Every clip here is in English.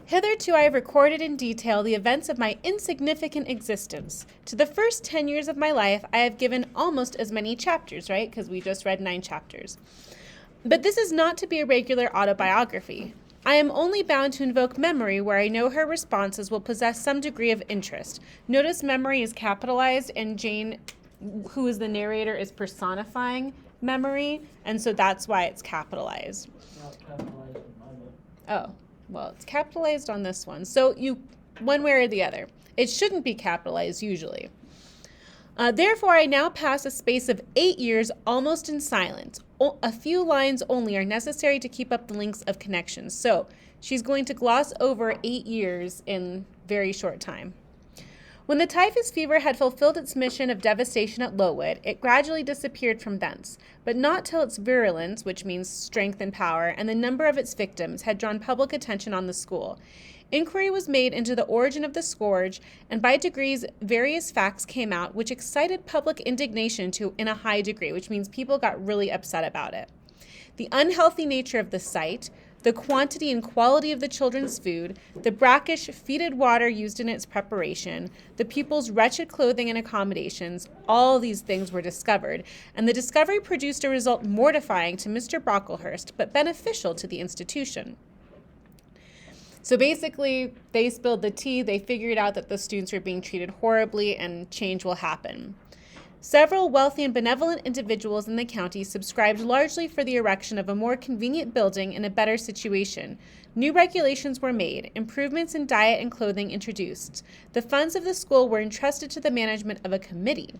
Hitherto I have recorded in detail the events of my insignificant existence. To the first 10 years of my life, I have given almost as many chapters, right? Because we just read 9 chapters. But this is not to be a regular autobiography. I am only bound to invoke memory where I know her responses will possess some degree of interest. Notice memory is capitalized, and Jane, who is the narrator, is personifying memory, and so that's why it's capitalized. Not capitalized in my book. Oh, well, it's capitalized on this one. So you, one way or the other. It shouldn't be capitalized usually. Therefore, I now pass a space of 8 years almost in silence. A few lines only are necessary to keep up the links of connections. So she's going to gloss over 8 years in very short time. When the typhus fever had fulfilled its mission of devastation at Lowood, it gradually disappeared from thence, but not till its virulence, which means strength and power, and the number of its victims had drawn public attention on the school. Inquiry was made into the origin of the scourge, and by degrees various facts came out which excited public indignation in a high degree, which means people got really upset about it. The unhealthy nature of the site, the quantity and quality of the children's food, the brackish, fetid water used in its preparation, the pupils' wretched clothing and accommodations, all these things were discovered, and the discovery produced a result mortifying to Mr. Brocklehurst, but beneficial to the institution. So basically, they spilled the tea, they figured out that the students were being treated horribly, and change will happen. Several wealthy and benevolent individuals in the county subscribed largely for the erection of a more convenient building in a better situation. New regulations were made, improvements in diet and clothing introduced. The funds of the school were entrusted to the management of a committee.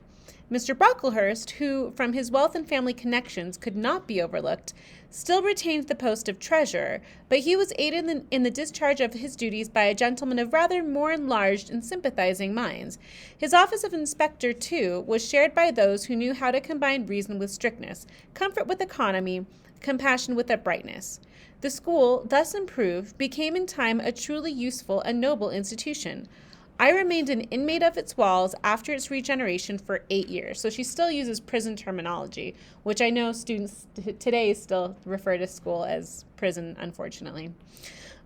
Mr. Brocklehurst, who, from his wealth and family connections, could not be overlooked, still retained the post of treasurer, but he was aided in the discharge of his duties by a gentleman of rather more enlarged and sympathizing minds. His office of inspector, too, was shared by those who knew how to combine reason with strictness, comfort with economy, compassion with uprightness. The school, thus improved, became in time a truly useful and noble institution. I remained an inmate of its walls after its regeneration for 8 years. So she still uses prison terminology, which I know students today still refer to school as prison, unfortunately.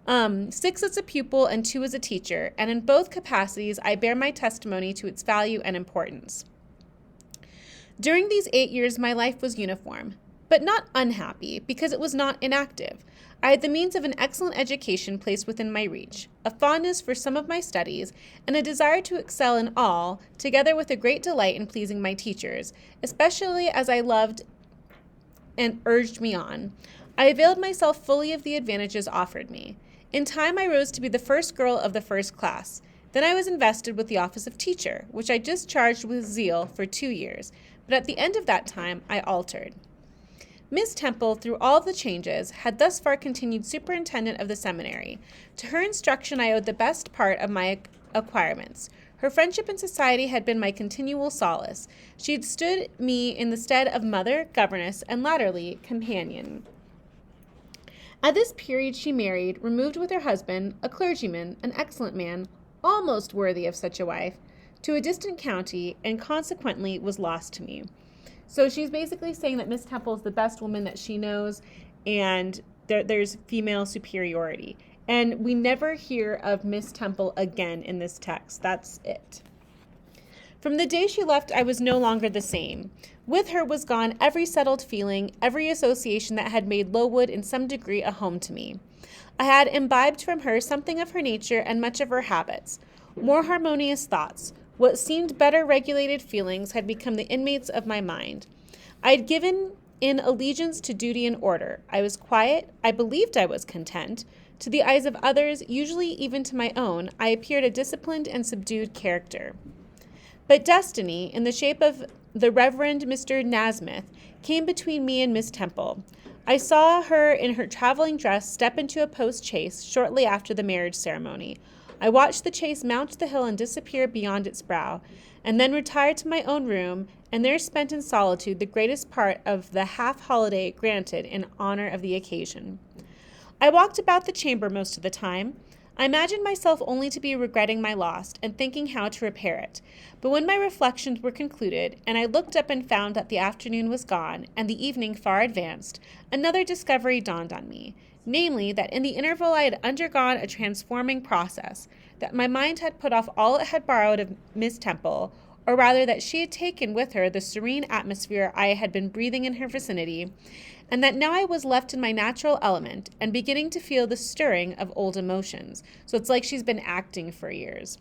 6 as a pupil and 2 as a teacher, and in both capacities I bear my testimony to its value and importance. During these 8 years my life was uniform, but not unhappy, because it was not inactive. I had the means of an excellent education placed within my reach, a fondness for some of my studies, and a desire to excel in all, together with a great delight in pleasing my teachers, especially as I loved and urged me on. I availed myself fully of the advantages offered me. In time I rose to be the first girl of the first class. Then I was invested with the office of teacher, which I discharged with zeal for 2 years, but at the end of that time I altered. Miss Temple, through all the changes, had thus far continued superintendent of the seminary. To her instruction I owed the best part of my acquirements. Her friendship and society had been my continual solace. She had stood me in the stead of mother, governess, and latterly companion. At this period she married, removed with her husband, a clergyman, an excellent man, almost worthy of such a wife, to a distant county, and consequently was lost to me. So she's basically saying that Miss Temple is the best woman that she knows, and there's female superiority. And we never hear of Miss Temple again in this text. That's it. From the day she left, I was no longer the same. With her was gone every settled feeling, every association that had made Lowood in some degree a home to me. I had imbibed from her something of her nature and much of her habits. More harmonious thoughts, what seemed better regulated feelings had become the inmates of my mind. I had given in allegiance to duty and order. I was quiet. I believed I was content. To the eyes of others, usually even to my own, I appeared a disciplined and subdued character. But destiny, in the shape of the Reverend Mr. Nasmyth, came between me and Miss Temple. I saw her in her traveling dress step into a post-chaise shortly after the marriage ceremony. I watched the chaise mount the hill and disappear beyond its brow, and then retired to my own room, and there spent in solitude the greatest part of the half-holiday granted in honor of the occasion. I walked about the chamber most of the time. I imagined myself only to be regretting my loss and thinking how to repair it. But when my reflections were concluded, and I looked up and found that the afternoon was gone and the evening far advanced, another discovery dawned on me. namely that in the interval I had undergone a transforming process, that my mind had put off all it had borrowed of Miss Temple, or rather that she had taken with her the serene atmosphere I had been breathing in her vicinity, and that now I was left in my natural element and beginning to feel the stirring of old emotions. So it's like she's been acting for years.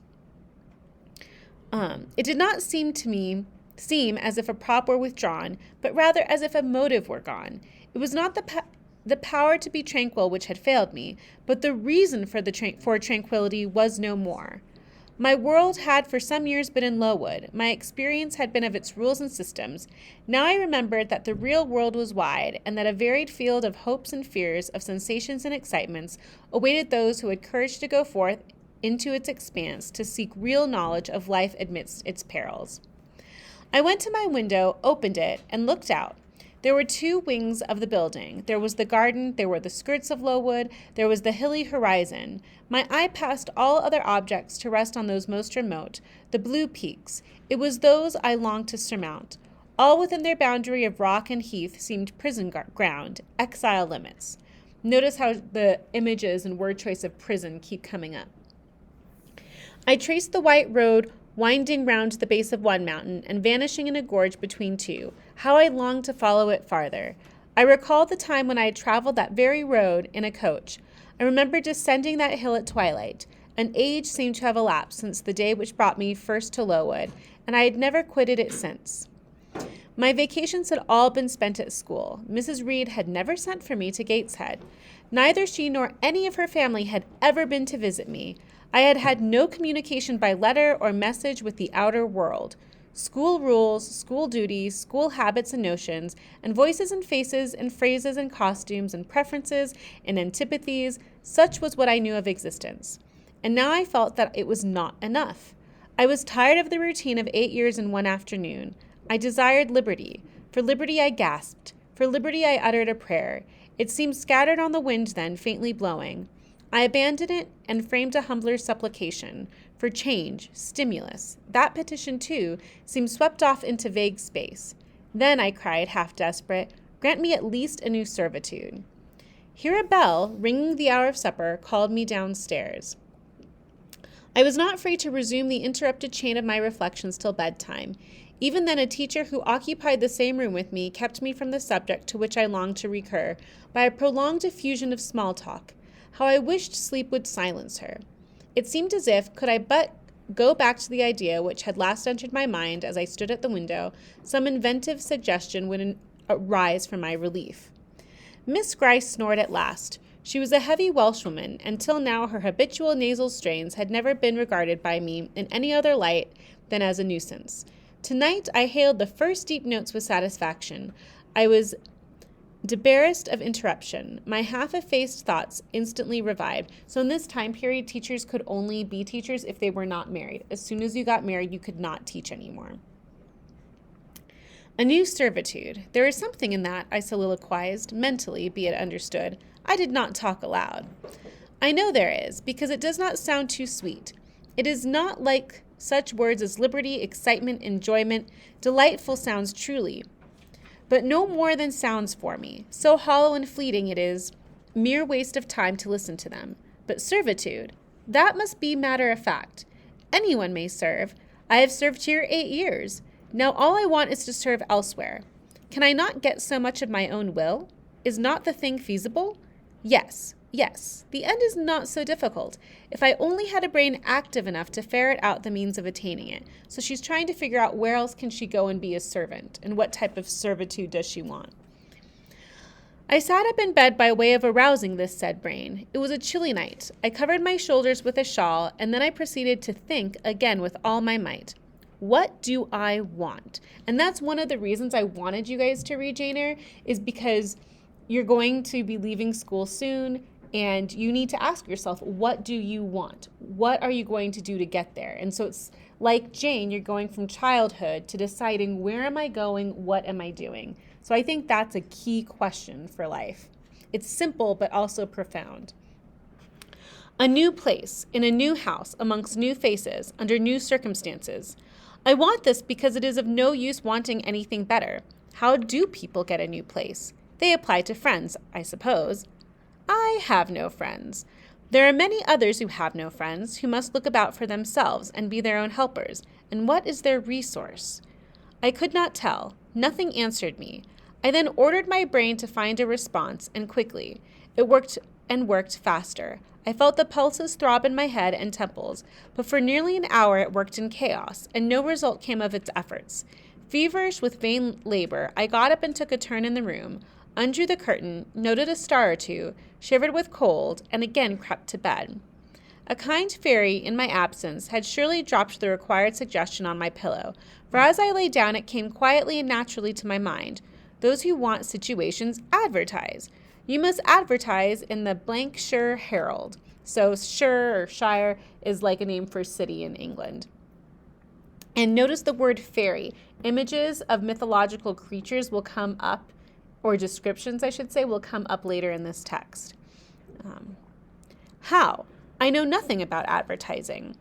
It did not seem as if a prop were withdrawn, but rather as if a motive were gone. It was not the power to be tranquil which had failed me, but the reason for tranquility was no more. My world had for some years been in Lowood. My experience had been of its rules and systems. Now I remembered that the real world was wide, and that a varied field of hopes and fears, of sensations and excitements, awaited those who had courage to go forth into its expanse to seek real knowledge of life amidst its perils. I went to my window, opened it, and looked out. There were two wings of the building. There was the garden, there were the skirts of Lowood, there was the hilly horizon. My eye passed all other objects to rest on those most remote, the blue peaks. It was those I longed to surmount. All within their boundary of rock and heath seemed prison ground, exile limits. Notice how the images and word choice of prison keep coming up. I traced the white road winding round to the base of one mountain and vanishing in a gorge between two. How I longed to follow it farther. I recalled the time when I had traveled that very road in a coach. I remember descending that hill at twilight. An age seemed to have elapsed since the day which brought me first to Lowood, and I had never quitted it since. My vacations had all been spent at school. Mrs. Reed had never sent for me to Gateshead. Neither she nor any of her family had ever been to visit me. I had had no communication by letter or message with the outer world. School rules, school duties, school habits and notions, and voices and faces and phrases and costumes and preferences and antipathies, such was what I knew of existence. And now I felt that it was not enough. I was tired of the routine of 8 years in one afternoon. I desired liberty. For liberty I gasped. For liberty I uttered a prayer. It seemed scattered on the wind then, faintly blowing. I abandoned it and framed a humbler supplication for change, stimulus. That petition, too, seemed swept off into vague space. Then I cried, half desperate, grant me at least a new servitude. Here a bell, ringing the hour of supper, called me downstairs. I was not free to resume the interrupted chain of my reflections till bedtime. Even then a teacher who occupied the same room with me kept me from the subject to which I longed to recur by a prolonged effusion of small talk. How I wished sleep would silence her. It seemed as if, could I but go back to the idea which had last entered my mind as I stood at the window, some inventive suggestion would arise for my relief. Miss Gryce snored at last. She was a heavy Welshwoman, and till now her habitual nasal strains had never been regarded by me in any other light than as a nuisance. Tonight I hailed the first deep notes with satisfaction. I was debarrassed of interruption. My half-effaced thoughts instantly revived. So in this time period, teachers could only be teachers if they were not married. As soon as you got married, you could not teach anymore. A new servitude. There is something in that, I soliloquized, mentally, be it understood. I did not talk aloud. I know there is, because it does not sound too sweet. It is not like such words as liberty, excitement, enjoyment, delightful sounds truly, but no more than sounds for me. So hollow and fleeting it is, mere waste of time to listen to them. But servitude, that must be matter of fact. Anyone may serve. I have served here 8 years. Now all I want is to serve elsewhere. Can I not get so much of my own will? Is not the thing feasible? Yes. The end is not so difficult. If I only had a brain active enough to ferret out the means of attaining it. So she's trying to figure out where else can she go and be a servant, and what type of servitude does she want. I sat up in bed by way of arousing this said brain. It was a chilly night. I covered my shoulders with a shawl, and then I proceeded to think again with all my might. What do I want? And that's one of the reasons I wanted you guys to read Jane Eyre, is because you're going to be leaving school soon, and you need to ask yourself, what do you want? What are you going to do to get there? And so it's like Jane, you're going from childhood to deciding, where am I going? What am I doing? So I think that's a key question for life. It's simple, but also profound. A new place, in a new house, amongst new faces, under new circumstances. I want this because it is of no use wanting anything better. How do people get a new place? They apply to friends, I suppose. I have no friends. There are many others who have no friends, who must look about for themselves and be their own helpers. And what is their resource? I could not tell. Nothing answered me. I then ordered my brain to find a response, and quickly. It worked and worked faster. I felt the pulses throb in my head and temples, but for nearly an hour it worked in chaos, and no result came of its efforts. Feverish with vain labor, I got up and took a turn in the room, undrew the curtain, noted a star or two, shivered with cold, and again crept to bed. A kind fairy, in my absence, had surely dropped the required suggestion on my pillow, for as I lay down it came quietly and naturally to my mind. Those who want situations advertise. You must advertise in the Blankshire Herald. So shire or shire is like a name for city in England. And notice the word fairy. Images of mythological creatures will come up, or descriptions, I should say, will come up later in this text. How? I know nothing about advertising.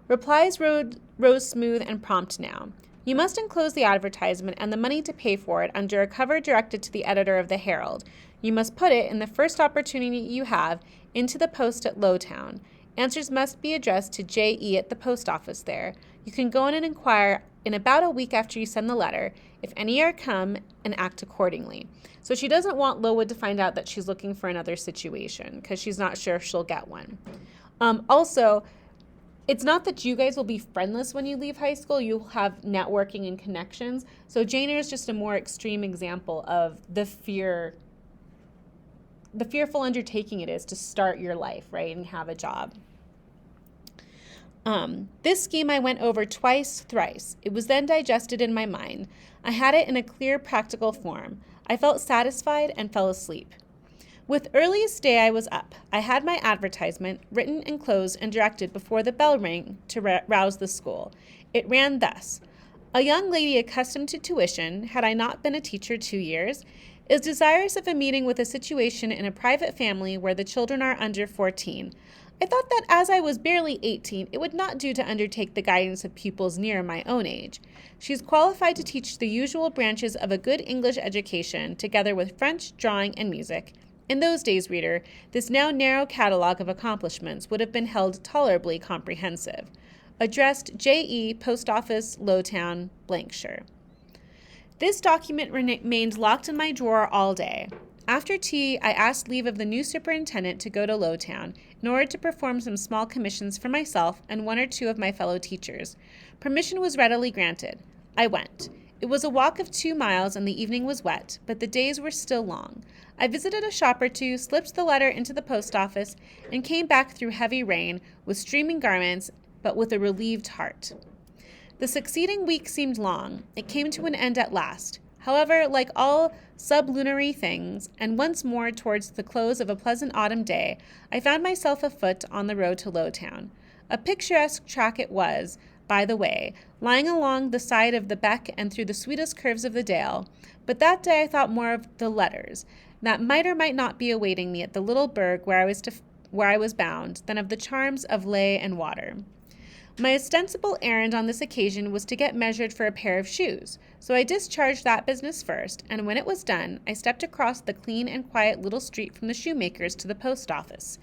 Replies rose smooth and prompt now. You must enclose the advertisement and the money to pay for it under a cover directed to the editor of the Herald. You must put it, in the first opportunity you have, into the post at Lowtown. Answers must be addressed to J.E. at the post office there. You can go in and inquire in about a week after you send the letter, if any are come, and act accordingly. So she doesn't want Lowood to find out that she's looking for another situation, because she's not sure if she'll get one. Also, it's not that you guys will be friendless when you leave high school. You'll have networking and connections. So Jane Eyre is just a more extreme example of the fearful undertaking it is to start your life, right, and have a job. This scheme I went over twice, thrice. It was then digested in my mind. I had it in a clear, practical form. I felt satisfied and fell asleep. With earliest day I was up. I had my advertisement written, enclosed, and directed before the bell rang to rouse the school. It ran thus: a young lady accustomed to tuition, had I not been a teacher 2 years, is desirous of a meeting with a situation in a private family where the children are under 14. I thought that as I was barely 18, it would not do to undertake the guidance of pupils near my own age. She is qualified to teach the usual branches of a good English education, together with French, drawing, and music. In those days, reader, this now narrow catalogue of accomplishments would have been held tolerably comprehensive. Addressed J.E., Post Office, Lowtown, Blankshire. This document remained locked in my drawer all day. After tea, I asked leave of the new superintendent to go to Lowtown in order to perform some small commissions for myself and one or two of my fellow teachers. Permission was readily granted. I went. It was a walk of 2 miles and the evening was wet, but the days were still long. I visited a shop or two, slipped the letter into the post office, and came back through heavy rain with streaming garments, but with a relieved heart. The succeeding week seemed long. It came to an end at last. However, like all sublunary things, and once more towards the close of a pleasant autumn day, I found myself afoot on the road to Lowtown. A picturesque track it was, by the way, lying along the side of the beck and through the sweetest curves of the dale, but that day I thought more of the letters, that might or might not be awaiting me at the little burg where I was bound, than of the charms of lay and water. My ostensible errand on this occasion was to get measured for a pair of shoes, so I discharged that business first, and when it was done, I stepped across the clean and quiet little street from the shoemaker's to the post office.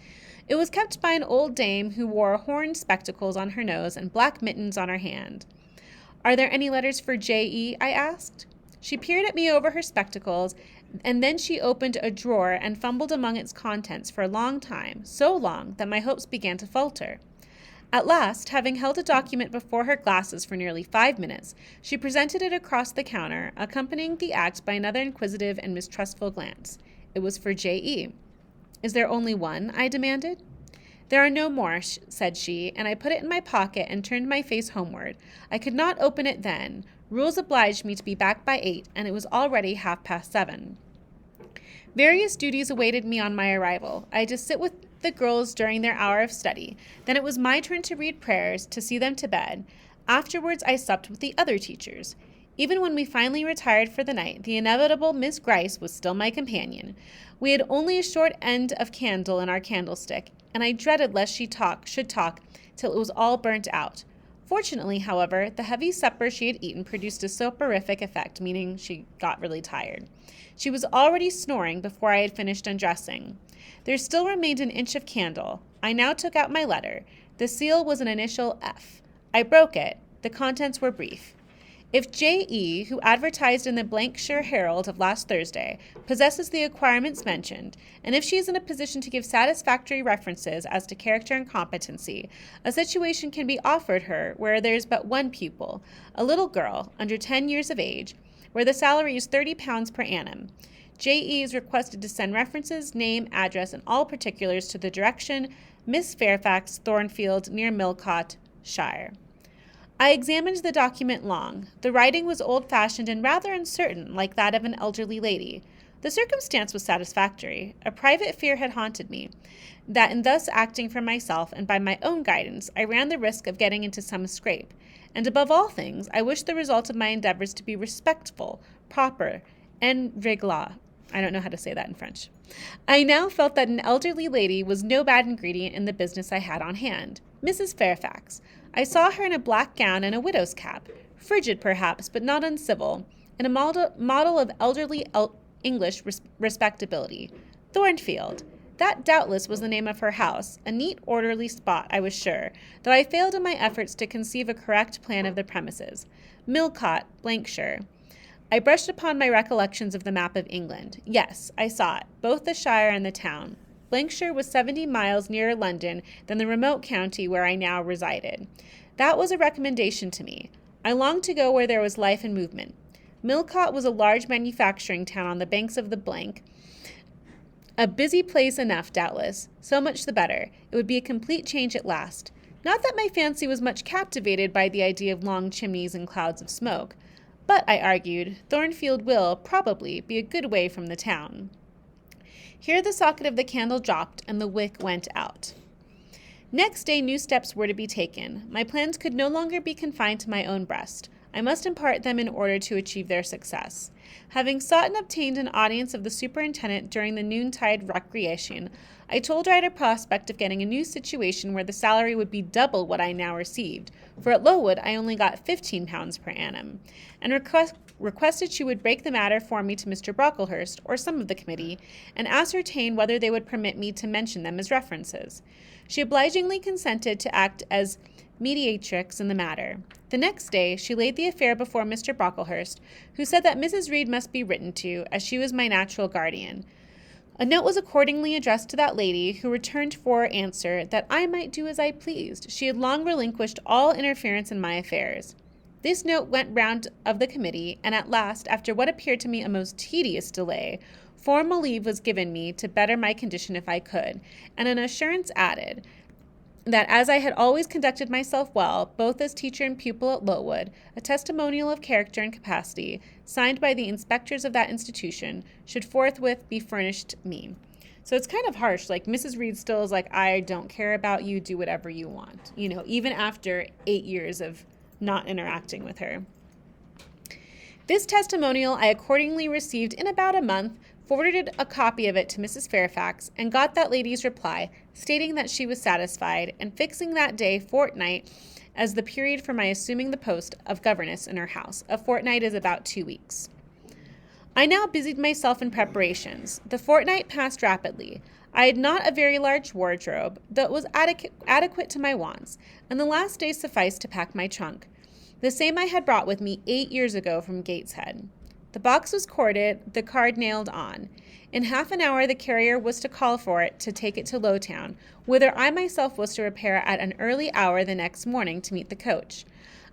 It was kept by an old dame who wore horn spectacles on her nose and black mittens on her hand. "Are there any letters for J.E.?" I asked. She peered at me over her spectacles, and then she opened a drawer and fumbled among its contents for a long time, so long that my hopes began to falter. At last, having held a document before her glasses for nearly 5 minutes, she presented it across the counter, accompanying the act by another inquisitive and mistrustful glance. It was for J.E. "Is there only one?" I demanded. "There are no more," said she, and I put it in my pocket and turned my face homeward. I could not open it then. Rules obliged me to be back by 8, and it was already 7:30. Various duties awaited me on my arrival. I had to sit with the girls during their hour of study. Then it was my turn to read prayers, to see them to bed. Afterwards I supped with the other teachers. Even when we finally retired for the night, the inevitable Miss Gryce was still my companion. We had only a short end of candle in our candlestick, and I dreaded lest she should talk till it was all burnt out. Fortunately, however, the heavy supper she had eaten produced a soporific effect, meaning she got really tired. She was already snoring before I had finished undressing. There still remained an inch of candle. I now took out my letter. The seal was an initial F. I broke it. The contents were brief. If J.E., who advertised in the Blankshire Herald of last Thursday, possesses the acquirements mentioned, and if she is in a position to give satisfactory references as to character and competency, a situation can be offered her where there is but one pupil, a little girl, under 10 years of age, where the salary is £30 per annum. J.E. is requested to send references, name, address, and all particulars to the direction Miss Fairfax, Thornfield, near Millcote, Shire. I examined the document long. The writing was old-fashioned and rather uncertain, like that of an elderly lady. The circumstance was satisfactory. A private fear had haunted me, that in thus acting for myself and by my own guidance, I ran the risk of getting into some scrape. And above all things, I wished the result of my endeavors to be respectful, proper, en règle. I don't know how to say that in French. I now felt that an elderly lady was no bad ingredient in the business I had on hand. Mrs. Fairfax. I saw her in a black gown and a widow's cap, frigid perhaps, but not uncivil, and a model of elderly English respectability. Thornfield. That doubtless was the name of her house, a neat, orderly spot, I was sure, though I failed in my efforts to conceive a correct plan of the premises. Millcote, Blankshire. I brushed upon my recollections of the map of England. Yes, I saw it, both the shire and the town. Blankshire was 70 miles nearer London than the remote county where I now resided. That was a recommendation to me. I longed to go where there was life and movement. Millcote was a large manufacturing town on the banks of the Blank. A busy place enough, doubtless. So much the better. It would be a complete change at last. Not that my fancy was much captivated by the idea of long chimneys and clouds of smoke. But, I argued, Thornfield will, probably, be a good way from the town. Here the socket of the candle dropped, and the wick went out. Next day new steps were to be taken. My plans could no longer be confined to my own breast. I must impart them in order to achieve their success. Having sought and obtained an audience of the superintendent during the noontide recreation, I told her I had a prospect of getting a new situation where the salary would be double what I now received, for at Lowood I only got £15 per annum, and requested she would break the matter for me to Mr. Brocklehurst, or some of the committee, and ascertain whether they would permit me to mention them as references. She obligingly consented to act as mediatrix in the matter. The next day, she laid the affair before Mr. Brocklehurst, who said that Mrs. Reed must be written to, as she was my natural guardian. A note was accordingly addressed to that lady, who returned for answer that I might do as I pleased. She had long relinquished all interference in my affairs. This note went round of the committee, and at last, after what appeared to me a most tedious delay, formal leave was given me to better my condition if I could, and an assurance added that as I had always conducted myself well, both as teacher and pupil at Lowood, a testimonial of character and capacity, signed by the inspectors of that institution, should forthwith be furnished me. So it's kind of harsh. Like, Mrs. Reed still is like, I don't care about you, do whatever you want, even after 8 years of not interacting with her. This testimonial I accordingly received in about a month, forwarded a copy of it to Mrs. Fairfax, and got that lady's reply, stating that she was satisfied, and fixing that day fortnight as the period for my assuming the post of governess in her house. A fortnight is about 2 weeks. I now busied myself in preparations. The fortnight passed rapidly. I had not a very large wardrobe, though it was adequate to my wants, and the last day sufficed to pack my trunk, the same I had brought with me 8 years ago from Gateshead. The box was corded, the card nailed on. In half an hour the carrier was to call for it to take it to Lowtown, whither I myself was to repair at an early hour the next morning to meet the coach.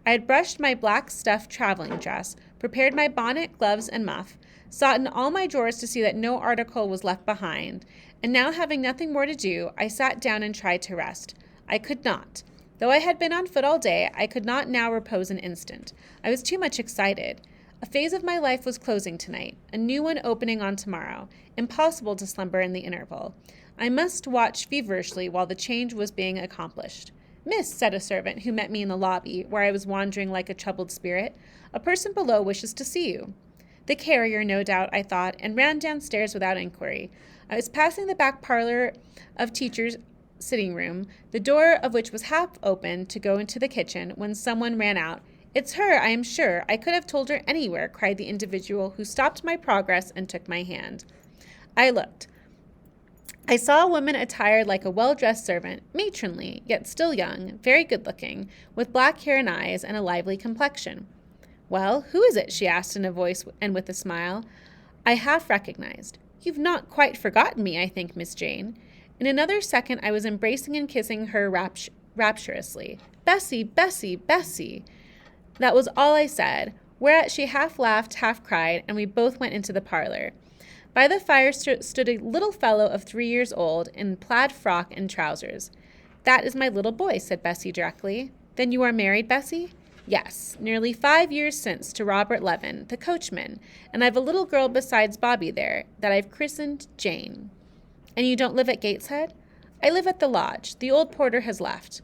I had brushed my black stuff traveling dress, prepared my bonnet, gloves, and muff, sought in all my drawers to see that no article was left behind, and now having nothing more to do, I sat down and tried to rest. I could not. Though I had been on foot all day, I could not now repose an instant. I was too much excited. A phase of my life was closing tonight, a new one opening on tomorrow. Impossible to slumber in the interval. I must watch feverishly while the change was being accomplished. "Miss," said a servant who met me in the lobby, where I was wandering like a troubled spirit, "a person below wishes to see you." The carrier, no doubt, I thought, and ran downstairs without inquiry. I was passing the back parlor of teachers' sitting room, the door of which was half open to go into the kitchen, when someone ran out. "It's her, I am sure. I could have told her anywhere," cried the individual who stopped my progress and took my hand. I looked. I saw a woman attired like a well-dressed servant, matronly, yet still young, very good-looking, with black hair and eyes and a lively complexion. "Well, who is it?" she asked in a voice and with a smile I half recognized. "You've not quite forgotten me, I think, Miss Jane." In another second I was embracing and kissing her rapturously. "Bessie, Bessie, Bessie!" That was all I said, whereat she half laughed, half cried, and we both went into the parlor. By the fire stood a little fellow of 3 years old, in plaid frock and trousers. "That is my little boy," said Bessie directly. "Then you are married, Bessie?" "Yes, nearly 5 years since, to Robert Levin, the coachman, and I've a little girl besides Bobby there, that I've christened Jane." "And you don't live at Gateshead?" "I live at the lodge. The old porter has left."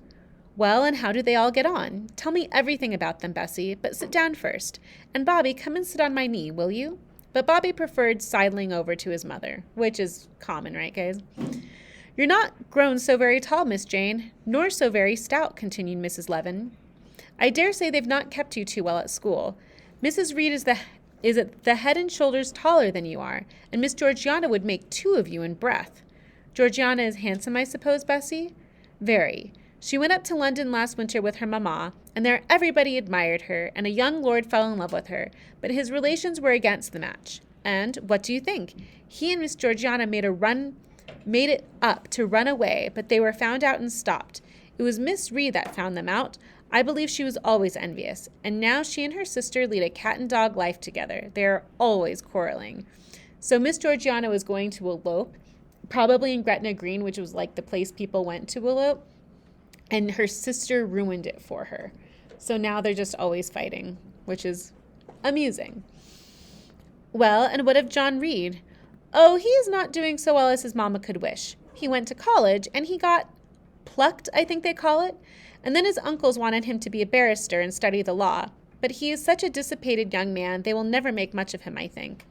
"Well, and how do they all get on? Tell me everything about them, Bessie, but sit down first. And Bobby, come and sit on my knee, will you?" But Bobby preferred sidling over to his mother, which is common, right, guys? "You're not grown so very tall, Miss Jane, nor so very stout," continued Mrs. Levin. "I dare say they've not kept you too well at school. Mrs. Reed is the head and shoulders taller than you are, and Miss Georgiana would make 2 of you in breadth." "Georgiana is handsome, I suppose, Bessie?" "Very. She went up to London last winter with her mamma, and there everybody admired her, and a young lord fell in love with her, but his relations were against the match. And, what do you think? He and Miss Georgiana made it up to run away, but they were found out and stopped. It was Miss Reed that found them out. I believe she was always envious, and now she and her sister lead a cat-and-dog life together. They are always quarreling. So Miss Georgiana was going to elope, probably in Gretna Green, which was like the place people went to elope, and her sister ruined it for her. So now they're just always fighting, which is amusing." "Well, and what of John Reed?" "Oh, he is not doing so well as his mamma could wish. He went to college, and he got plucked, I think they call it, and then his uncles wanted him to be a barrister and study the law. But he is such a dissipated young man, they will never make much of him, I think."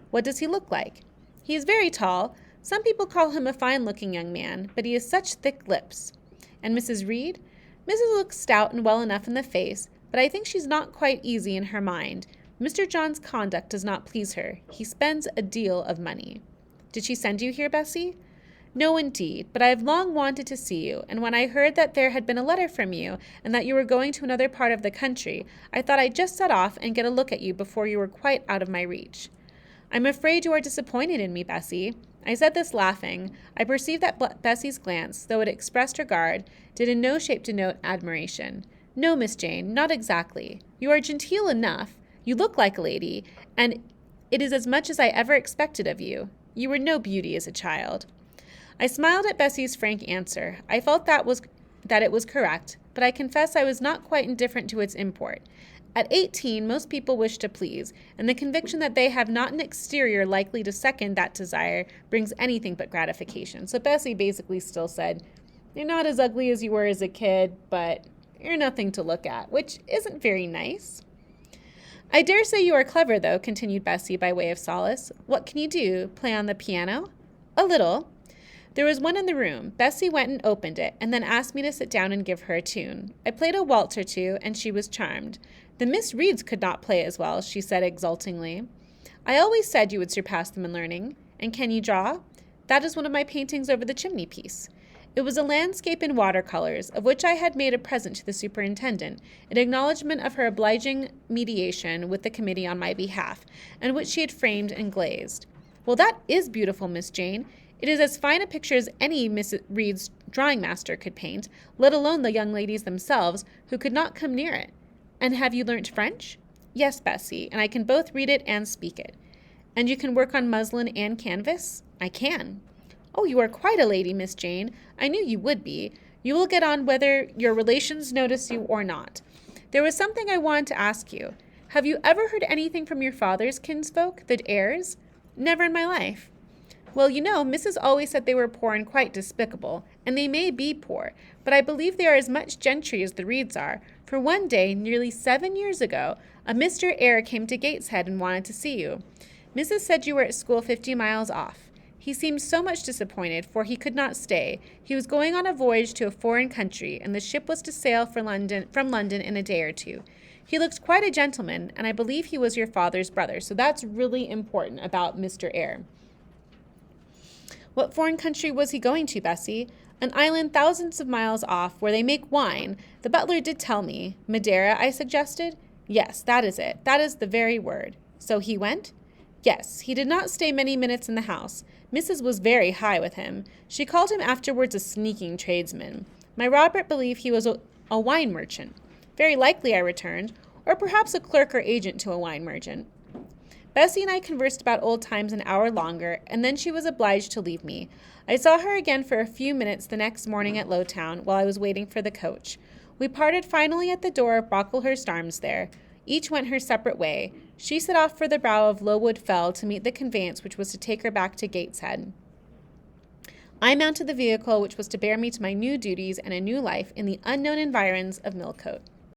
"What does he look like?" "He is very tall. Some people call him a fine-looking young man, but he has such thick lips." "And Mrs. Reed?" "Mrs. looks stout and well enough in the face, but I think she's not quite easy in her mind. Mr. John's conduct does not please her. He spends a deal of money." "Did she send you here, Bessie?" "No, indeed, but I have long wanted to see you, and when I heard that there had been a letter from you, and that you were going to another part of the country, I thought I'd just set off and get a look at you before you were quite out of my reach." "I'm afraid you are disappointed in me, Bessie." I said this laughing. I perceived that Bessie's glance, though it expressed regard, did in no shape denote admiration. "No, Miss Jane, not exactly. You are genteel enough. You look like a lady, and it is as much as I ever expected of you. You were no beauty as a child." I smiled at Bessie's frank answer. I felt that it was correct, but I confess I was not quite indifferent to its import. At 18, most people wish to please, and the conviction that they have not an exterior likely to second that desire brings anything but gratification. So Bessie basically still said, "You're not as ugly as you were as a kid, but you're nothing to look at," which isn't very nice. "I dare say you are clever, though," continued Bessie by way of solace. "What can you do? Play on the piano?" "A little." There was one in the room. Bessie went and opened it, and then asked me to sit down and give her a tune. I played a waltz or two, and she was charmed. "The Miss Reeds could not play as well," she said exultingly. "I always said you would surpass them in learning. And can you draw?" "That is one of my paintings over the chimney-piece." It was a landscape in watercolors, of which I had made a present to the superintendent, in acknowledgment of her obliging mediation with the committee on my behalf, and which she had framed and glazed. "Well, that is beautiful, Miss Jane. It is as fine a picture as any Miss Reed's drawing master could paint, let alone the young ladies themselves, who could not come near it. And have you learnt French?" "Yes, Bessie, and I can both read it and speak it." "And you can work on muslin and canvas?" "I can." "Oh, you are quite a lady, Miss Jane. I knew you would be. You will get on whether your relations notice you or not. There was something I wanted to ask you. Have you ever heard anything from your father's kinsfolk, the Eyres?" "Never in my life." "Well, you know, Mrs. always said they were poor and quite despicable, and they may be poor, but I believe they are as much gentry as the Reeds are, for one day, nearly 7 years ago, a Mr. Eyre came to Gateshead and wanted to see you. Mrs. said you were at school 50 miles off. He seemed so much disappointed, for he could not stay. He was going on a voyage to a foreign country, and the ship was to sail from London in a day or two. He looked quite a gentleman, and I believe he was your father's brother. So that's really important about Mr. Eyre. What foreign country was he going to, Bessie? An island thousands of miles off where they make wine. The butler did tell me. Madeira, I suggested. Yes, that is it. That is the very word. So he went? Yes, he did not stay many minutes in the house. Mrs. was very high with him. She called him afterwards a sneaking tradesman. My Robert believed he was a wine merchant. Very likely, I returned, or perhaps a clerk or agent to a wine merchant. Bessie and I conversed about old times an hour longer, and then she was obliged to leave me. I saw her again for a few minutes the next morning at Lowtown while I was waiting for the coach. We parted finally at the door of Brocklehurst Arms there. Each went her separate way. She set off for the brow of Lowood Fell to meet the conveyance which was to take her back to Gateshead. I mounted the vehicle which was to bear me to my new duties and a new life in the unknown environs of Millcote.